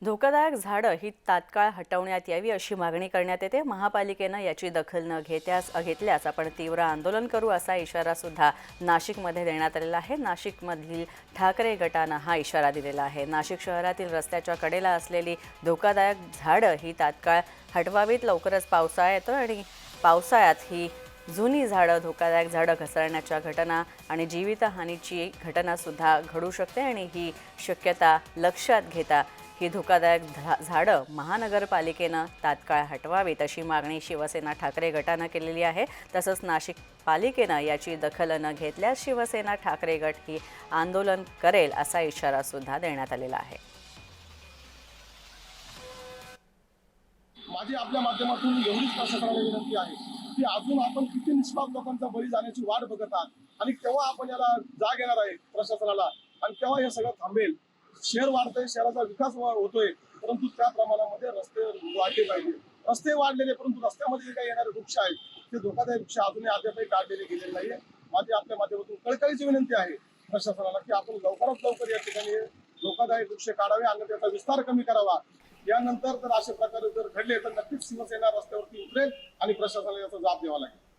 धोकादायक झाडं ही तात्काळ हटवण्यात यावी अशी मागणी करण्यात येते। महापालिकेनं याची दखल न घेतल्यास आपण तीव्र आंदोलन करू असा इशारा सुद्धा नाशिकमध्ये देण्यात आलेला आहे। नाशिकमधील ठाकरे गटानं हा इशारा दिलेला आहे। नाशिक शहरातील रस्त्याच्या कडेला असलेली धोकादायक झाडं ही तात्काळ हटवावीत। लवकरच पावसाळा येतो आणि पावसाळ्यात ही जुनी झाडं, धोकादायक झाडं घसरण्याच्या घटना आणि जीवितहानीची घटना सुद्धा घडू शकते आणि ही शक्यता लक्षात घेता ही धोकादायक झाडं महानगरपालिकेनं तात्काळ हटवावीत अशी मागणी शिवसेना ठाकरे गटानं केलेली आहे। तसंच नाशिक पालिकेनं याची दखल न घेतल्यास शिवसेना ठाकरे गट ही आंदोलन करेल असा इशारा सुद्धा देण्यात आलेला आहे। माझी आपल्या माध्यमातून एवढीच प्रशासनाला विनंती आहे की अजून आपण किती निष्पाप लोकांचा बळी जाण्याची वाट बघत आहात आणि केव्हा आपण याला जाग येणार आहे प्रशासनाला आणि केव्हा हे सगळं थांबेल। शहर वाढतंय, शहराचा विकास होतोय, परंतु त्या प्रमाणामध्ये रस्ते वाढले पाहिजे। रस्ते वाढलेले, परंतु रस्त्यामध्ये जे काही येणारे वृक्ष आहेत ते धोकादायक वृक्ष अजूनही अद्यापही काढलेले गेलेले नाहीये। माझी आपल्या माध्यमातून कळकळीची विनंती आहे प्रशासनाला की आपण लवकरात लवकर या ठिकाणी धोकादायक वृक्ष काढावे आणि त्याचा विस्तार कमी करावा। यानंतर जर अशा प्रकारे जर घडले तर नक्कीच शिवसेना रस्त्यावरती उतरेल आणि प्रशासनाला याचा जाब द्यावा लागेल।